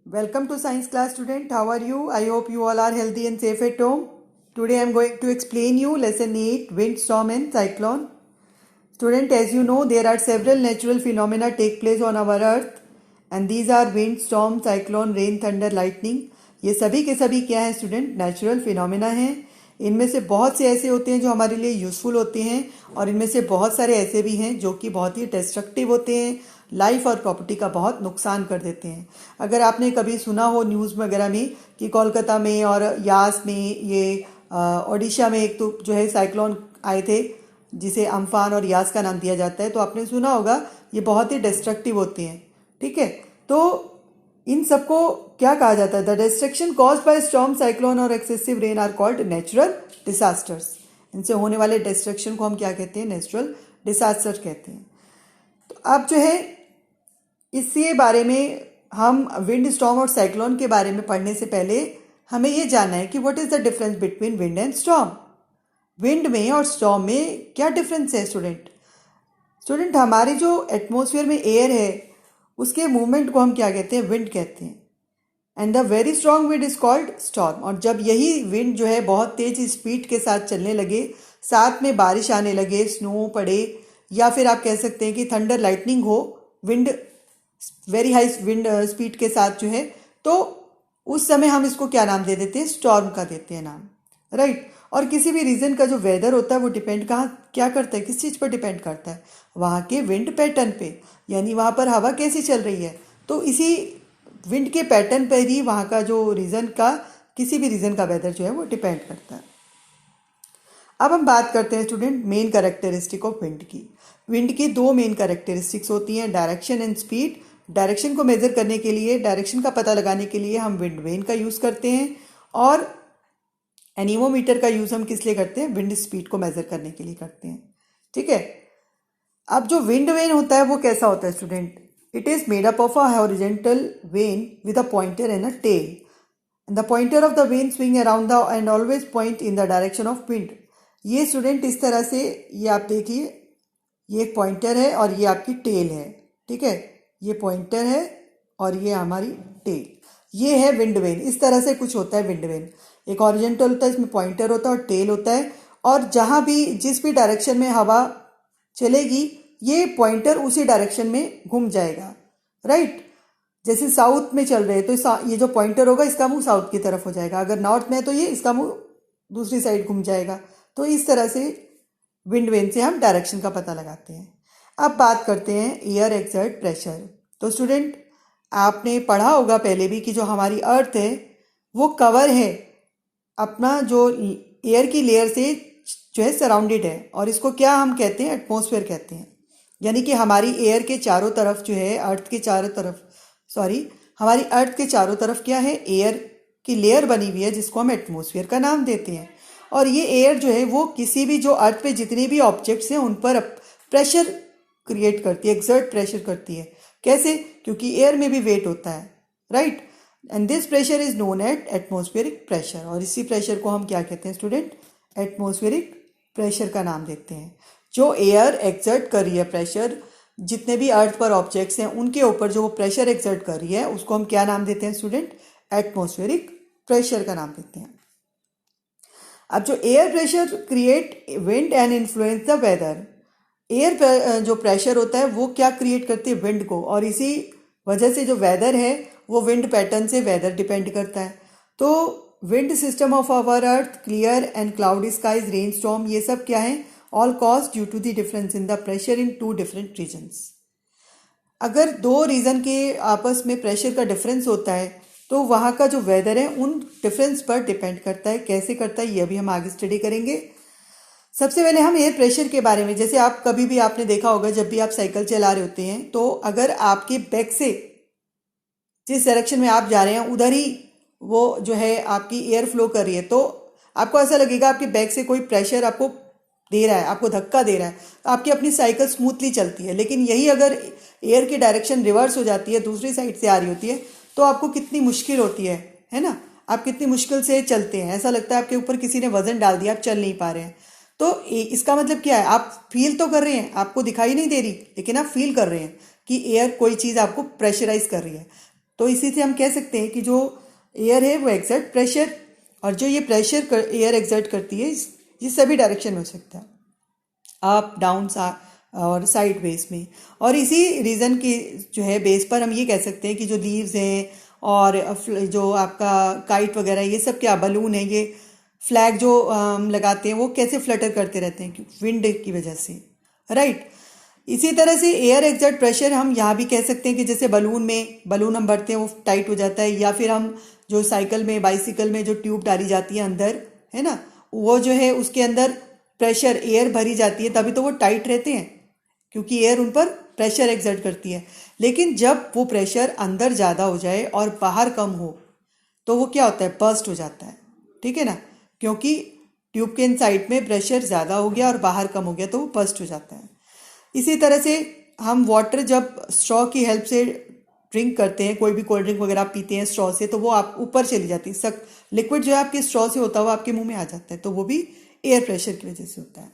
Welcome to science class student. How are you? I hope you all are healthy and safe at home. Today I am going to explain you lesson 8 wind, storm and cyclone. Student, as you know, there are several natural phenomena take place on our earth and these are wind, storm, cyclone, rain, thunder, lightning. ये सभी के सभी क्या है student? Natural phenomena हैं. इनमें से बहुत से ऐसे होते हैं जो हमारे लिए यूजफुल होते हैं और इनमें से बहुत सारे ऐसे भी हैं जो कि बहुत ही डिस्ट्रक्टिव होते हैं, लाइफ और प्रॉपर्टी का बहुत नुकसान कर देते हैं. अगर आपने कभी सुना हो न्यूज़ वगैरह में कि कोलकाता में और यास में ये ओडिशा में एक तो जो है साइक्लोन आए थे जिसे अम्फान और यास का नाम दिया जाता है, तो आपने सुना होगा ये बहुत ही डिस्ट्रक्टिव होते हैं. ठीक है, तो इन सबको क्या कहा जाता है? The destruction caused by storm, cyclone और excessive rain are called natural disasters. इनसे होने वाले डिस्ट्रक्शन को हम क्या कहते हैं? नेचुरल डिसास्टर कहते हैं. तो अब जो है इसके बारे में हम विंड, स्टॉर्म और साइक्लोन के बारे में पढ़ने से पहले हमें ये जानना है कि what is the difference between wind and storm. Wind में और स्टॉर्म में क्या डिफरेंस है स्टूडेंट हमारे जो एटमॉस्फेयर में एयर है उसके मूवमेंट को हम क्या कहते हैं? विंड कहते हैं. And the very strong wind is called storm. और जब यही विंड जो है बहुत तेज स्पीड के साथ चलने लगे, साथ में बारिश आने लगे, स्नो पड़े, या फिर आप कह सकते हैं कि थंडर लाइटनिंग हो, wind very high wind speed के साथ जो है, तो उस समय हम इसको क्या नाम दे देते हैं? स्टॉर्म का देते हैं नाम, राइट. और किसी भी रीजन का जो वेदर होता है वो डिपेंड क्या करता है? किस चीज़ पर डिपेंड करता है? वहाँ के विंड पैटर्न पे, यानी वहाँ पर हवा कैसी चल रही है. तो इसी विंड के पैटर्न पर ही वहाँ का जो रीजन का, किसी भी रीजन का वेदर जो है वो डिपेंड करता है. अब हम बात करते हैं student main characteristic of wind की. विंड की दो मेन कैरेक्टरिस्टिक्स होती हैं, डायरेक्शन एंड स्पीड. डायरेक्शन को मेजर करने के लिए, डायरेक्शन का पता लगाने के लिए हम विंड वेन का यूज़ करते हैं और एनीमोमीटर का यूज़ हम किस लिए करते हैं? विंड स्पीड को मेजर करने के लिए करते हैं. ठीक है. अब जो विंड वेन होता है वो कैसा होता है student? It is made up of a horizontal vane with a pointer and a tail. The pointer of the vane swing around the end always point in the direction of wind. ये student इस तरह से, ये आप देखिए, ये एक pointer है और ये आपकी टेल है. ठीक है, ये पॉइंटर है और ये हमारी टेल. ये है विंड वेन. इस तरह से कुछ होता है विंड वेन. एक हॉरिजॉन्टल होता है, इसमें पॉइंटर होता है और टेल होता है, और जहाँ भी जिस भी डायरेक्शन में हवा चलेगी ये पॉइंटर उसी डायरेक्शन में घूम जाएगा, राइट. जैसे साउथ में चल रहे हैं तो ये जो पॉइंटर होगा इसका मुंह साउथ की तरफ हो जाएगा. अगर नॉर्थ में है तो ये इसका मुंह दूसरी साइड घूम जाएगा. तो इस तरह से विंड वेन से हम डायरेक्शन का पता लगाते हैं. अब बात करते हैं एयर एक्सर्ट प्रेशर. तो स्टूडेंट आपने पढ़ा होगा पहले भी कि जो हमारी अर्थ है वो कवर है अपना जो एयर की लेयर से जो है सराउंडेड है, और इसको क्या हम कहते हैं? एटमॉस्फेयर कहते हैं. यानी कि हमारी एयर के चारों तरफ जो है, अर्थ के चारों तरफ, हमारी अर्थ के चारों तरफ क्या है? एयर की लेयर बनी हुई है जिसको हम एटमॉस्फेयर का नाम देते हैं. और ये एयर जो है वो किसी भी जो अर्थ पे जितने भी ऑब्जेक्ट्स हैं उन पर प्रेशर क्रिएट करती है, एक्सर्ट प्रेशर करती है. कैसे? क्योंकि एयर में भी वेट होता है, right. And this pressure is known at atmospheric pressure. और इसी प्रेशर को हम क्या कहते हैं स्टूडेंट? एटमॉस्फेरिक प्रेशर का नाम देते हैं. जो एयर एक्सर्ट कर रही है प्रेशर, जितने भी अर्थ पर ऑब्जेक्ट्स हैं उनके ऊपर जो वो प्रेशर एक्सर्ट कर रही है उसको हम क्या नाम देते हैं स्टूडेंट? एटमॉस्फेरिक प्रेशर का नाम देते हैं. अब जो air pressure create wind and influence the weather. Air जो प्रेशर होता है वो क्या क्रिएट करती है? विंड को. और इसी वजह से जो वेदर है वो विंड पैटर्न से वेदर डिपेंड करता है. तो wind system of our earth, clear and cloudy skies, rain storm, ये सब क्या है? All cause due to the difference in the pressure in two different regions. अगर दो रीजन के आपस में प्रेशर का डिफरेंस होता है तो वहाँ का जो वेदर है उन डिफरेंस पर डिपेंड करता है. कैसे करता है ये भी हम आगे स्टडी करेंगे. सबसे पहले हम एयर प्रेशर के बारे में, जैसे आप कभी भी आपने देखा होगा जब भी आप साइकिल चला रहे होते हैं तो अगर आपके बैक से जिस डायरेक्शन में आप जा रहे हैं उधर ही वो जो है आपकी एयर फ्लो कर रही है, तो आपको ऐसा लगेगा आपके बैक से कोई प्रेशर आपको दे रहा है, आपको धक्का दे रहा है, तो आपकी अपनी साइकिल स्मूथली चलती है. लेकिन यही अगर एयर की डायरेक्शन रिवर्स हो जाती है, दूसरी साइड से आ रही होती है, तो आपको कितनी मुश्किल होती है ना. आप कितनी मुश्किल से चलते हैं, ऐसा लगता है आपके ऊपर किसी ने वजन डाल दिया, आप चल नहीं पा रहे हैं. तो इसका मतलब क्या है? आप फील तो कर रहे हैं, आपको दिखाई नहीं दे रही लेकिन आप फील कर रहे हैं कि एयर कोई चीज़ आपको प्रेशराइज कर रही है. तो इसी से हम कह सकते हैं कि जो एयर है वो एक्सर्ट प्रेशर, और जो ये प्रेशर एयर एक्सर्ट करती है ये सभी डायरेक्शन में हो सकता है, अप डाउन और साइड वेज में। और इसी रीज़न की जो है बेस पर हम ये कह सकते हैं कि जो लीव्स हैं और जो आपका काइट वगैरह ये सब क्या बलून है, ये फ्लैग जो लगाते हैं वो कैसे फ्लटर करते रहते हैं, विंड की वजह से, राइट। इसी तरह से एयर एक्सर्ट प्रेशर हम यहाँ भी कह सकते हैं कि जैसे बलून हम भरते हैं वो टाइट हो जाता है, या फिर हम जो साइकिल में बाइसिकल में जो ट्यूब डाली जाती है अंदर, है ना, वो जो है उसके अंदर प्रेशर एयर भरी जाती है, तभी तो वो टाइट रहते हैं, क्योंकि एयर उन पर प्रेशर एक्सर्ट करती है। लेकिन जब वो प्रेशर अंदर ज़्यादा हो जाए और बाहर कम हो तो वो क्या होता है, बर्स्ट हो जाता है, ठीक है ना, क्योंकि ट्यूब के इन साइड में प्रेशर ज़्यादा हो गया और बाहर कम हो गया तो वो बर्स्ट हो जाता है। इसी तरह से हम वाटर जब स्ट्रॉ की हेल्प से ड्रिंक करते हैं, कोई भी कोल्ड ड्रिंक वगैरह आप पीते हैं स्ट्रॉ से, तो वो आप ऊपर चली जाती है, लिक्विड जो है आपके स्ट्रॉ से होता हुआ आपके मुंह में आ जाता है, तो वो भी एयर प्रेशर की वजह से होता है।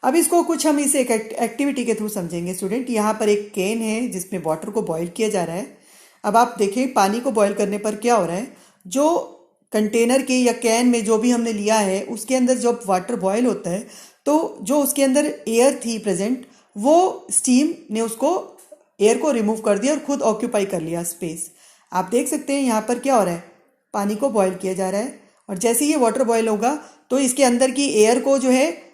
अब इसको कुछ हम इसे एक एक्टिविटी के थ्रू समझेंगे स्टूडेंट। यहाँ पर एक कैन है जिसमें वाटर को बॉईल किया जा रहा है। अब आप देखें पानी को बॉईल करने पर क्या हो रहा है, जो कंटेनर के या कैन में जो भी हमने लिया है उसके अंदर जब वाटर बॉईल होता है तो जो उसके अंदर एयर थी प्रेजेंट, वो स्टीम ने उसको एयर को रिमूव कर दिया और खुद ऑक्यूपाई कर लिया स्पेस। आप देख सकते हैं यहाँ पर क्या हो रहा है, पानी को बॉईल किया जा रहा है, और जैसे ही ये वाटर बॉईल होगा तो इसके अंदर की एयर को जो है,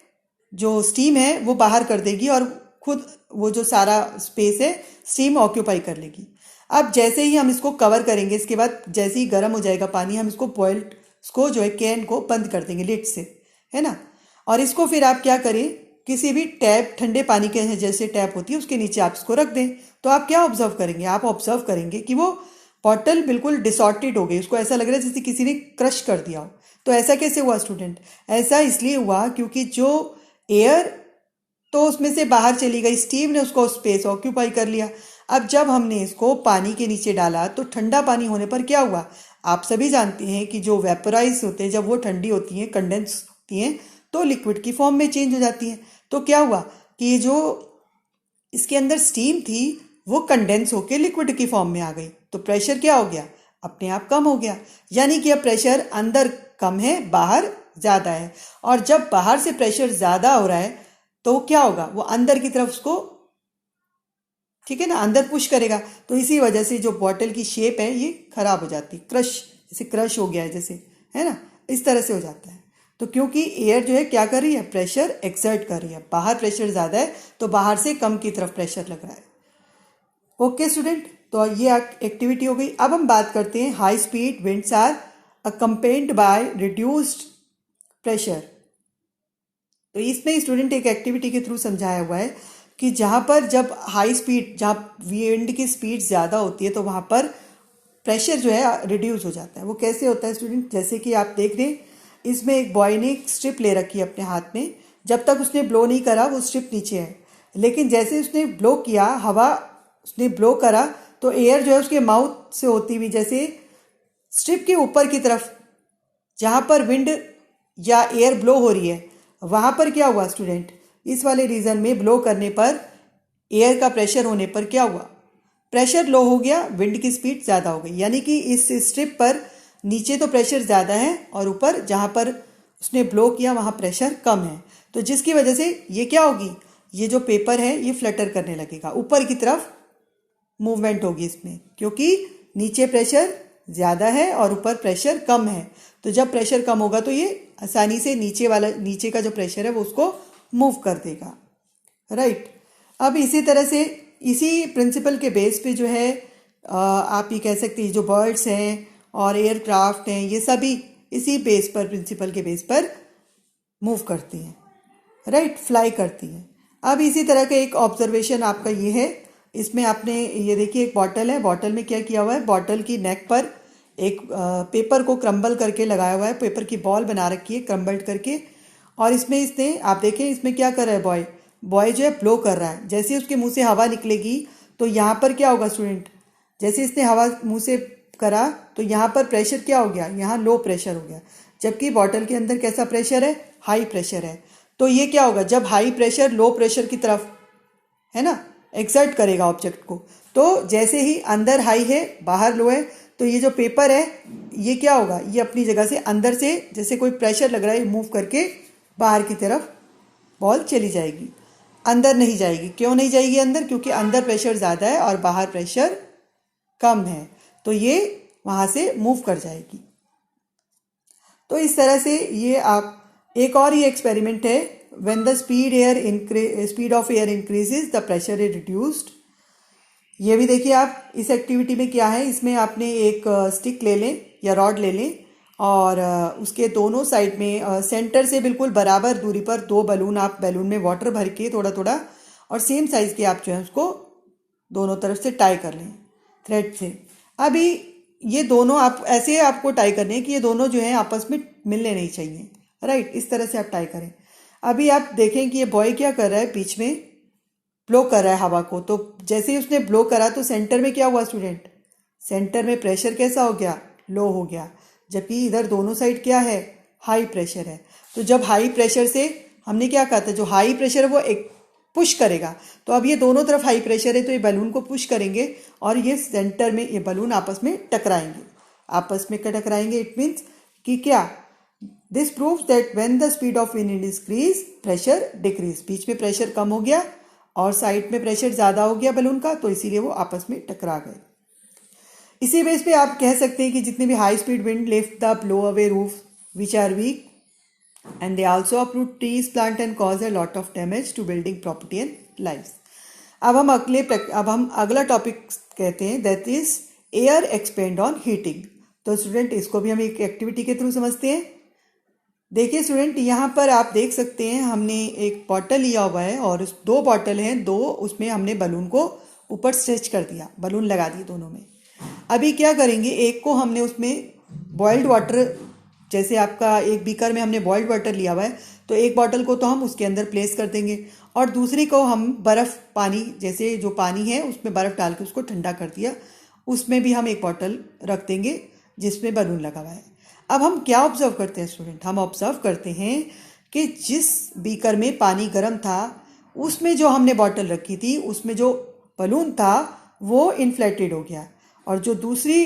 जो स्टीम है वो बाहर कर देगी और खुद वो जो सारा स्पेस है स्टीम ऑक्यूपाई कर लेगी। अब जैसे ही हम इसको कवर करेंगे, इसके बाद जैसे ही गर्म हो जाएगा पानी, हम इसको बॉइल्ड इसको जो है कैन को बंद कर देंगे लिड से, है ना। और इसको फिर आप क्या करें, किसी भी टैप, ठंडे पानी के जैसे टैप होती है उसके नीचे आप इसको रख दें, तो आप क्या ऑब्जर्व करेंगे, आप ऑब्जर्व करेंगे कि वो बॉटल बिल्कुल डिसऑर्टेड हो गई, उसको ऐसा लग रहा है जैसे किसी ने क्रश कर दिया हो। तो ऐसा कैसे हुआ स्टूडेंट, ऐसा इसलिए हुआ क्योंकि जो एयर तो उसमें से बाहर चली गई, स्टीम ने उसको स्पेस ऑक्यूपाई कर लिया। अब जब हमने इसको पानी के नीचे डाला तो ठंडा पानी होने पर क्या हुआ, आप सभी जानते हैं कि जो वेपोराइज होते हैं जब वो ठंडी होती हैं, कंडेंस होती हैं, तो लिक्विड की फॉर्म में चेंज हो जाती हैं। तो क्या हुआ कि जो इसके अंदर स्टीम थी वो कंडेंस होकर लिक्विड की फॉर्म में आ गई, तो प्रेशर क्या हो गया, अपने आप कम हो गया। यानी कि अब प्रेशर अंदर कम है, बाहर ज़्यादा है, और जब बाहर से प्रेशर ज़्यादा हो रहा है तो क्या होगा, वो अंदर की तरफ उसको, ठीक है ना, अंदर पुश करेगा। तो इसी वजह से जो बॉटल की शेप है ये खराब हो जाती है, क्रश, जैसे क्रश हो गया है जैसे, है ना, इस तरह से हो जाता है। तो क्योंकि एयर जो है क्या कर रही है, प्रेशर एक्सर्ट कर रही है, बाहर प्रेशर ज़्यादा है तो बाहर से कम की तरफ प्रेशर लग रहा है। ओके स्टूडेंट, तो ये एक्टिविटी हो गई। अब हम बात करते हैं high speed winds are accompanied by reduced pressure. तो इसमें स्टूडेंट एक एक्टिविटी के थ्रू समझाया हुआ है कि जहाँ पर जब हाई स्पीड, जहाँ विंड की स्पीड ज़्यादा होती है तो वहाँ पर प्रेशर जो है रिड्यूस हो जाता है। वो कैसे होता है स्टूडेंट, जैसे कि आप देख रहे हैं इसमें एक बॉय ने एक स्ट्रिप ले रखी है अपने हाथ में, जब तक उसने ब्लो नहीं करा वो स्ट्रिप नीचे है, लेकिन जैसे उसने ब्लो किया, हवा उसने ब्लो करा तो एयर जो है उसके माउथ से होती हुई जैसे स्ट्रिप के ऊपर की तरफ जहाँ पर विंड या एयर ब्लो हो रही है वहाँ पर क्या हुआ स्टूडेंट, इस वाले रीजन में ब्लो करने पर एयर का प्रेशर होने पर क्या हुआ, प्रेशर लो हो गया, विंड की स्पीड ज़्यादा हो गई। यानी कि इस स्ट्रिप पर नीचे तो प्रेशर ज़्यादा है और ऊपर जहाँ पर उसने ब्लो किया वहाँ प्रेशर कम है, तो जिसकी वजह से ये क्या होगी, ये जो पेपर है ये फ्लटर करने लगेगा, ऊपर की तरफ मूवमेंट होगी इसमें, क्योंकि नीचे प्रेशर ज़्यादा है और ऊपर प्रेशर कम है। तो जब प्रेशर कम होगा तो ये आसानी से नीचे का जो प्रेशर है वो उसको मूव कर देगा, राइट। अब इसी तरह से इसी प्रिंसिपल के बेस पे जो है आप ये कह सकते हैं जो बर्ड्स हैं और एयरक्राफ्ट हैं ये सभी इसी बेस पर, प्रिंसिपल के बेस पर मूव करती हैं, राइट, फ्लाई करती हैं। अब इसी तरह का एक ऑब्जर्वेशन आपका ये है, इसमें आपने ये देखिए एक बॉटल है, बॉटल में क्या किया हुआ है, बॉटल की नेक पर एक पेपर को क्रम्बल करके लगाया हुआ है, पेपर की बॉल बना रखी है क्रम्बल्ड करके, और इसमें इसने आप देखें इसमें क्या कर रहा है बॉय जो है ब्लो कर रहा है। जैसे उसके मुंह से हवा निकलेगी तो यहाँ पर क्या होगा स्टूडेंट, जैसे इसने हवा मुंह से करा तो यहाँ पर प्रेशर क्या हो गया, यहाँ लो प्रेशर हो गया, जबकि बॉटल के अंदर कैसा प्रेशर है, हाई प्रेशर है। तो ये क्या होगा, जब हाई प्रेशर लो प्रेशर की तरफ, है ना, एक्सर्ट करेगा ऑब्जेक्ट को। तो जैसे ही अंदर हाई है बाहर लो है, तो ये जो पेपर है ये क्या होगा, ये अपनी जगह से अंदर से जैसे कोई प्रेशर लग रहा है मूव करके बाहर की तरफ बॉल चली जाएगी, अंदर नहीं जाएगी। क्यों नहीं जाएगी अंदर? क्योंकि अंदर प्रेशर ज़्यादा है और बाहर प्रेशर कम है, तो ये वहाँ से मूव कर जाएगी। तो इस तरह से ये आप एक और ये एक्सपेरिमेंट है, when the speed of air increases the pressure is reduced. ये भी देखिए आप इस एक्टिविटी में क्या है, इसमें आपने एक स्टिक ले लें या रॉड ले लें और उसके दोनों साइड में सेंटर से बिल्कुल बराबर दूरी पर दो बलून, आप बैलून में वाटर भर के थोड़ा थोड़ा और सेम साइज़ के आप जो है उसको दोनों तरफ से टाई कर लें थ्रेड से। अभी ये दोनों आप ऐसे आपको टाई करने हैं कि ये दोनों जो है आपस में मिलने नहीं चाहिए, राइट। इस तरह से आप टाई करें। अभी आप देखें कि ये बॉय क्या कर रहा है, बीच में ब्लो कर रहा है हवा को। तो जैसे ही उसने ब्लो करा तो सेंटर में क्या हुआ स्टूडेंट, सेंटर में प्रेशर कैसा हो गया, लो हो गया। जबकि इधर दोनों साइड क्या है, हाई प्रेशर है। तो जब हाई प्रेशर से हमने क्या कहा था, जो हाई प्रेशर है वो एक पुश करेगा। तो अब ये दोनों तरफ हाई प्रेशर है तो ये बलून को पुश करेंगे और ये सेंटर में ये बलून आपस में टकराएंगे। आपस में टकराएंगे इट मीन्स कि क्या, this proves that when the speed of wind increase pressure decrease. बीच में प्रेशर कम हो गया और साइड में प्रेशर ज़्यादा हो गया बलून का, तो इसीलिए वो आपस में टकरा गए। इसी बेस पे आप कह सकते हैं कि जितने भी high speed wind lift the blow away roof which are weak and they also uproot trees, plant and cause a lot of damage to building property and lives. अब हम अगला टॉपिक कहते हैं, that is air expand on heating. तो student इसको भी हम एक एक्टिविटी के थ्रू समझते हैं। देखिए स्टूडेंट, यहाँ पर आप देख सकते हैं हमने एक बॉटल लिया हुआ है और उस दो बॉटल हैं, दो उसमें हमने बलून को ऊपर स्ट्रेच कर दिया, बलून लगा दिए दोनों में। अभी क्या करेंगे, एक को हमने उसमें बॉइल्ड वाटर, जैसे आपका एक बीकर में हमने बॉइल्ड वाटर लिया हुआ है, तो एक बॉटल को तो हम उसके अंदर प्लेस कर देंगे और दूसरी को हम बर्फ़ पानी, जैसे जो पानी है उसमें बर्फ़ डाल के उसको ठंडा कर दिया, उसमें भी हम एक बॉटल रख देंगे जिसमें बलून लगा हुआ है। अब हम क्या ऑब्जर्व करते हैं स्टूडेंट, हम ऑब्जर्व करते हैं कि जिस बीकर में पानी गर्म था उसमें जो हमने बॉटल रखी थी उसमें जो बलून था वो इन्फ्लेटेड हो गया, और जो दूसरी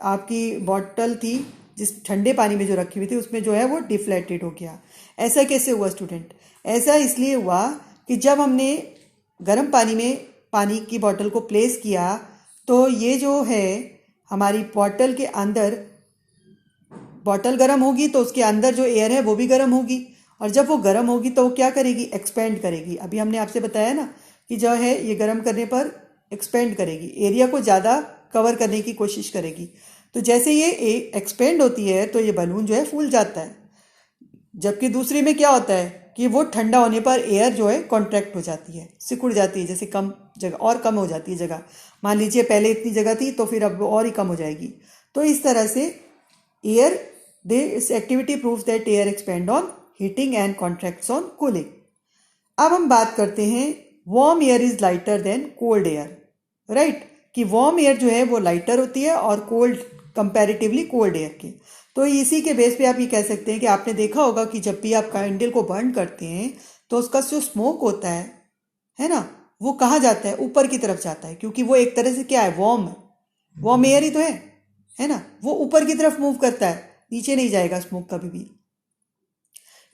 आपकी बॉटल थी जिस ठंडे पानी में जो रखी हुई थी उसमें जो है वो डिफ्लेटेड हो गया। ऐसा कैसे हुआ स्टूडेंट? ऐसा इसलिए हुआ कि जब हमने गर्म पानी में पानी की बॉटल को प्लेस किया तो ये जो है हमारी बॉटल के अंदर, बॉटल गर्म होगी तो उसके अंदर जो एयर है वो भी गर्म होगी, और जब वो गर्म होगी तो वो क्या करेगी, एक्सपेंड करेगी। अभी हमने आपसे बताया ना कि जो है ये गर्म करने पर एक्सपेंड करेगी, एरिया को ज़्यादा कवर करने की कोशिश करेगी। तो जैसे ये एक्सपेंड होती है तो ये बलून जो है फूल जाता है, जबकि दूसरी में क्या होता है कि वो ठंडा होने पर एयर जो है कॉन्ट्रैक्ट हो जाती है, सिकुड़ जाती है, जैसे कम जगह और कम हो जाती है जगह। मान लीजिए पहले इतनी जगह थी तो फिर अब और ही कम हो जाएगी। तो इस तरह से air this activity proves that air expand on heating and contracts on cooling. अब हम बात करते हैं warm air is lighter than cold air, right, कि वार्म एयर जो है वो लाइटर होती है और कोल्ड कंपैरेटिवली कोल्ड एयर के। तो इसी के बेस पे आप ये कह सकते हैं कि आपने देखा होगा कि जब भी आप कैंडल को बर्न करते हैं तो उसका जो स्मोक होता है ना, वो कहाँ जाता है, ऊपर की तरफ जाता है, क्योंकि वो एक तरह से क्या है, वार्म एयर ही तो है ना, वो ऊपर की तरफ मूव करता है, नीचे नहीं जाएगा स्मोक कभी भी।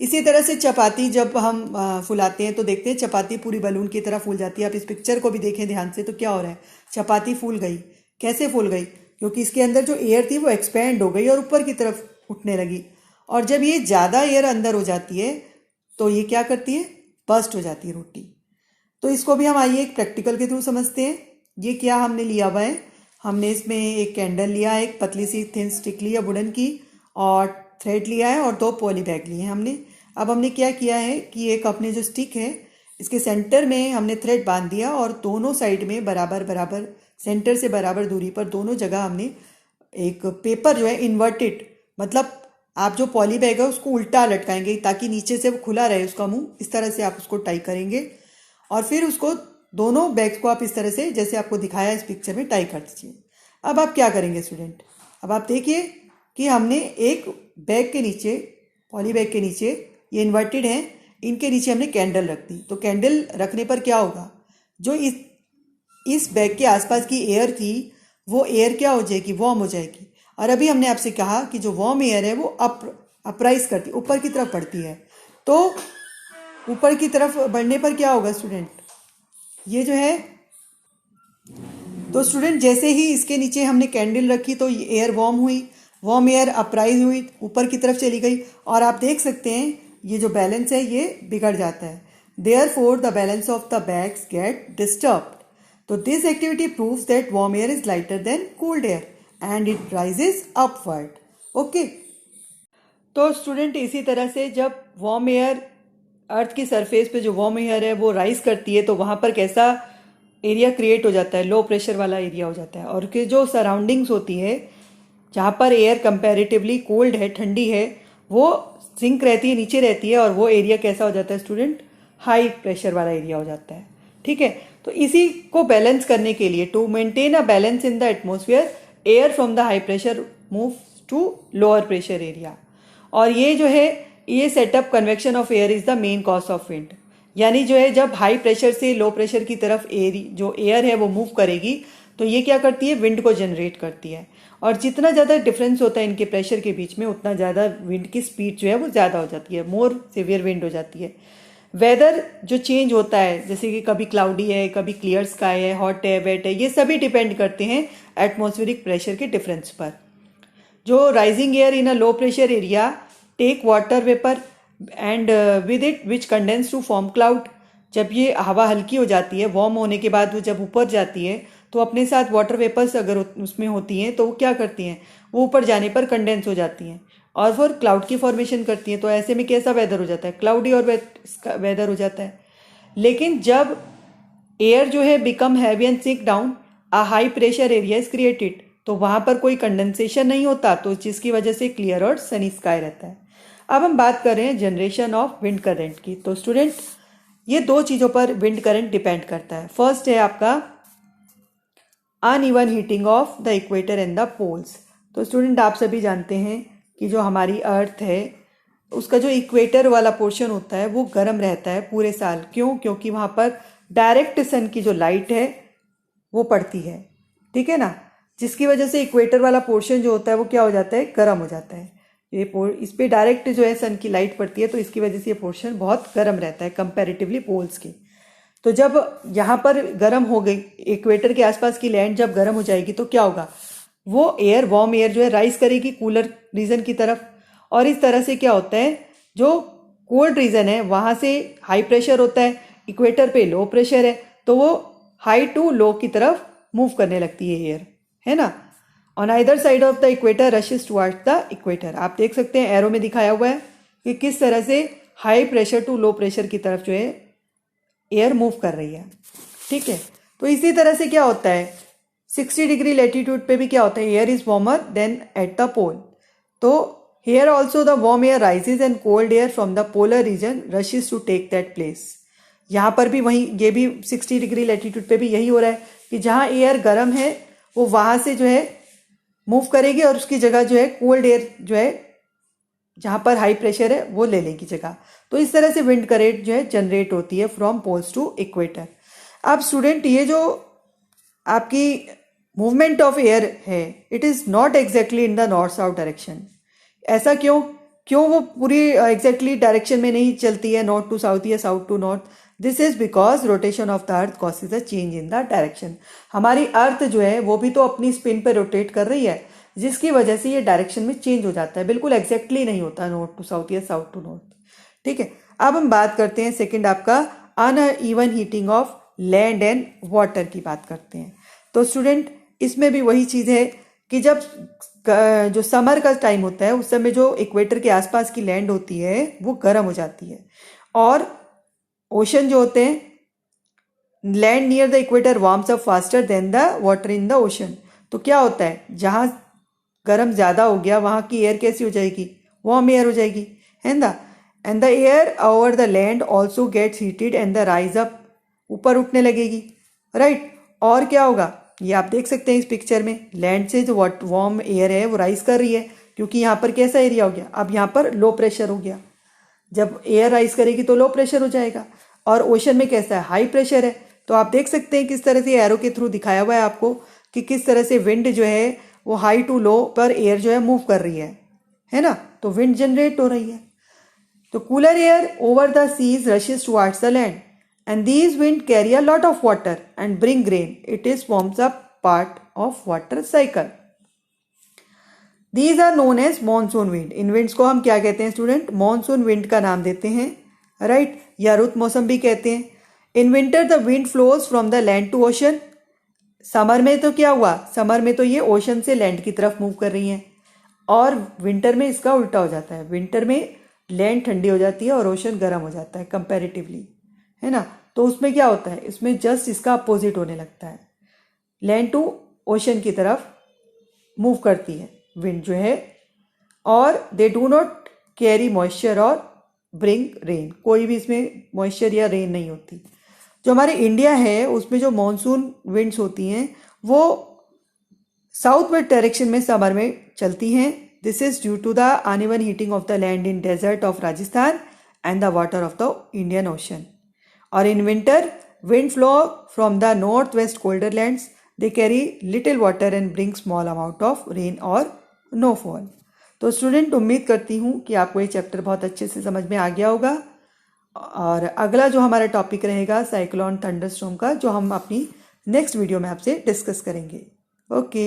इसी तरह से चपाती जब हम फुलाते हैं तो देखते हैं चपाती पूरी बलून की तरह फूल जाती है। आप इस पिक्चर को भी देखें ध्यान से तो क्या हो रहा है, चपाती फूल गई। कैसे फूल गई? क्योंकि इसके अंदर जो एयर थी वो एक्सपेंड हो गई और ऊपर की तरफ उठने लगी, और जब ये ज़्यादा एयर अंदर हो जाती है तो ये क्या करती है, बर्स्ट हो जाती है रोटी। तो इसको भी हम आइए एक प्रैक्टिकल के थ्रू समझते हैं। ये क्या हमने लिया हुआ है, हमने इसमें एक कैंडल लिया है, एक पतली सी थिन स्टिक ली है वुडन की, और थ्रेड लिया है और दो पॉली बैग लिए हैं हमने। अब हमने क्या किया है कि एक अपने जो स्टिक है इसके सेंटर में हमने थ्रेड बांध दिया और दोनों साइड में बराबर बराबर, सेंटर से बराबर दूरी पर दोनों जगह हमने एक पेपर जो है इन्वर्टेड, मतलब आप जो पॉली बैग है उसको उल्टा लटकाएंगे ताकि नीचे से वो खुला रहे उसका मुंह, इस तरह से आप उसको टाई करेंगे और फिर उसको दोनों बैग्स को आप इस तरह से जैसे आपको दिखाया इस पिक्चर में टाई कर दीजिए। अब आप क्या करेंगे स्टूडेंट, अब आप देखिए कि हमने एक बैग के नीचे, पॉली बैग के नीचे, ये इन्वर्टेड है, इनके नीचे हमने कैंडल रख दी। तो कैंडल रखने पर क्या होगा, जो इस इस बैग के आसपास की एयर थी वो एयर क्या हो जाएगी, वार्म हो जाएगी। और अभी हमने आपसे कहा कि जो वार्म एयर है वो अपराइज करती है, ऊपर की तरफ बढ़ती है। तो ऊपर की तरफ बढ़ने पर क्या होगा स्टूडेंट, ये जो है, तो स्टूडेंट जैसे ही इसके नीचे हमने कैंडल रखी तो ये एयर वार्म हुई, वार्म एयर अपराइज हुई, ऊपर की तरफ चली गई, और आप देख सकते हैं ये जो बैलेंस है ये बिगड़ जाता है। Therefore the balance of the bags get disturbed. तो this activity proves that warm air is lighter than cold air and it rises upward. Okay, तो स्टूडेंट इसी तरह से जब वार्म एयर अर्थ की सरफेस पे जो वार्म एयर है वो राइज करती है तो वहाँ पर कैसा एरिया क्रिएट हो जाता है, लो प्रेशर वाला एरिया हो जाता है। और कि जो सराउंडिंग्स होती है जहाँ पर एयर कंपैरेटिवली कोल्ड है, ठंडी है, वो सिंक रहती है, नीचे रहती है, और वो एरिया कैसा हो जाता है स्टूडेंट, हाई प्रेशर वाला एरिया हो जाता है। ठीक है, तो इसी को बैलेंस करने के लिए, to maintain a balance in the atmosphere, air from the high pressure move to lower pressure area. और ये जो है ये setup convection of air is the main cause of wind. यानी जो है जब हाई प्रेशर से लो प्रेशर की तरफ जो एयर है वो मूव करेगी तो ये क्या करती है, विंड को जनरेट करती है। और जितना ज़्यादा डिफरेंस होता है इनके प्रेशर के बीच में उतना ज़्यादा विंड की स्पीड जो है वो ज़्यादा हो जाती है, मोर सिवियर विंड हो जाती है। वेदर जो चेंज होता है, जैसे कि कभी क्लाउडी है, कभी क्लियर स्काई है, हॉट है, वेट है, ये सभी डिपेंड करते हैं एटमॉस्फेरिक प्रेशर के डिफरेंस पर। जो rising air in a low pressure area take water vapour and with it which condense to form cloud. जब ये हवा हल्की हो जाती है, वार्म होने के बाद वो जब ऊपर जाती है तो अपने साथ वाटर वेपर्स अगर उसमें होती हैं तो वो क्या करती हैं, वो ऊपर जाने पर कंडेंस हो जाती हैं और फिर क्लाउड की फॉर्मेशन करती हैं। तो ऐसे में कैसा वेदर हो जाता है, क्लाउडी और वेदर हो जाता है। लेकिन जब एयर जो है become heavy and sink down, a high pressure area is created, तो वहाँ पर कोई कंडेंसेशन नहीं होता, तो जिसकी वजह से क्लियर और सनी स्काई रहता है। अब हम बात कर रहे हैं जनरेशन ऑफ विंड करंट की। तो स्टूडेंट ये दो चीज़ों पर विंड करंट डिपेंड करता है। फर्स्ट है आपका uneven heating of the equator and the poles. तो स्टूडेंट आप सभी जानते हैं कि जो हमारी अर्थ है उसका जो इक्वेटर वाला पोर्शन होता है वो गर्म रहता है पूरे साल। क्यों? क्योंकि वहाँ पर डायरेक्ट सन की जो लाइट है वो पड़ती है, ठीक है ना, जिसकी वजह से इक्वेटर वाला पोर्शन जो होता है वो क्या हो जाता है, गर्म हो जाता है। इस पे डायरेक्ट जो है सन की लाइट पड़ती है तो इसकी वजह से ये पोर्शन बहुत गर्म रहता है कंपैरेटिवली पोल्स के। तो जब यहाँ पर गर्म हो गई, इक्वेटर के आसपास की लैंड जब गर्म हो जाएगी तो क्या होगा, वो एयर, वार्म एयर जो है राइज करेगी कूलर रीजन की तरफ, और इस तरह से क्या होता है, जो कोल्ड रीजन है वहाँ से हाई प्रेशर होता है, इक्वेटर पे लो प्रेशर है, तो वो हाई टू लो की तरफ मूव करने लगती है एयर, है ना। On either side of the equator rashes towards the equator. आप देख सकते हैं एरो में दिखाया हुआ है कि किस तरह से high pressure to low pressure की तरफ जो है एयर मूव कर रही है, ठीक है। तो इसी तरह से क्या होता है 60 डिग्री लेटीट्यूड पे भी क्या होता है, air is warmer than at the pole. तो here also the warm air rises and cold air from the polar region rushes to take that place। यहाँ पर भी वहीं, ये भी 60 डिग्री लेटीट्यूड पे भी यही हो रहा है कि जहाँ एयर गर्म है वो वहाँ से जो है मूव करेगी और उसकी जगह जो है कोल्ड एयर जो है जहाँ पर हाई प्रेशर है वो ले लेगी जगह। तो इस तरह से विंड करंट जो है जनरेट होती है फ्रॉम पोल्स टू इक्वेटर। अब स्टूडेंट ये जो आपकी मूवमेंट ऑफ एयर है it is not exactly in the north south direction. ऐसा क्यों? वो पूरी एग्जैक्टली डायरेक्शन में नहीं चलती है, नॉर्थ टू साउथ या south to north. This is because rotation of the earth causes a change in the direction. हमारी अर्थ जो है वो भी तो अपनी स्पिन पर रोटेट कर रही है, जिसकी वजह से ये डायरेक्शन में चेंज हो जाता है, बिल्कुल एग्जैक्टली नहीं होता नॉर्थ टू साउथ या साउथ टू नॉर्थ, ठीक है। अब हम बात करते हैं सेकेंड आपका uneven heating of land and water की बात करते हैं। तो स्टूडेंट इसमें भी वही चीज़ है कि जब जो समर का टाइम होता है उस समय जो इक्वेटर के आसपास की लैंड होती है वो गर्म हो जाती है, और ओशन जो होते हैं, land near the equator warms up faster than the water in the ocean. तो क्या होता है, जहाँ गर्म ज़्यादा हो गया वहाँ की एयर कैसी हो जाएगी, वार्म एयर हो जाएगी, है ना। And the air over the land also gets heated and the rise up, ऊपर उठने लगेगी, राइट। और क्या होगा, ये आप देख सकते हैं इस पिक्चर में, लैंड से जो वार्म एयर है वो राइज कर रही है क्योंकि यहाँ पर कैसा एरिया हो गया, अब यहाँ पर लो प्रेशर हो गया। जब एयर राइज करेगी तो लो प्रेशर हो जाएगा, और ओशन में कैसा है, हाई प्रेशर है, तो आप देख सकते हैं किस तरह से एरो के थ्रू दिखाया हुआ है आपको कि किस तरह से विंड जो है वो हाई टू लो पर एयर जो है मूव कर रही है ना। तो विंड जनरेट हो रही है। तो cooler air over the seas rushes towards the land and these wind carry a lot of water and bring rain. It is forms a part of water cycle. These are known as monsoon wind. In winds को हम क्या कहते हैं student? monsoon wind का नाम देते हैं, right, या रुत मौसम भी कहते हैं. In winter the wind flows from the land to ocean. Summer में तो क्या हुआ? समर में तो ये ओशन से लैंड की तरफ मूव कर रही हैं और विंटर में इसका उल्टा हो जाता है. विंटर में लैंड ठंडी हो जाती है और ओशन गर्म हो जाता है कंपैरेटिवली, है ना. तो उसमें क्या होता है? इसमें जस्ट इसका अपोजिट होने लगता है. लैंड टू ओशन की तरफ मूव करती है विंड जो है, और they do not carry moisture और ब्रिंग रेन. कोई भी इसमें मॉइस्चर या रेन नहीं होती. जो हमारे इंडिया है उसमें जो मॉनसून विंड्स होती हैं वो साउथ वेस्ट डायरेक्शन में समर में चलती हैं. This is due to the uneven heating of the land in desert of Rajasthan and the water of the Indian ocean. Or in winter, wind flow from the northwest colder lands. They carry little water and bring small amount of rain or no fall. तो student उम्मीद करती हूँ कि आपको ये chapter बहुत अच्छे से समझ में आ गया होगा. और अगला जो हमारा टॉपिक रहेगा साइक्लोन थंडरस्टॉर्म का, जो हम अपनी नेक्स्ट वीडियो में आपसे डिस्कस करेंगे. ओके.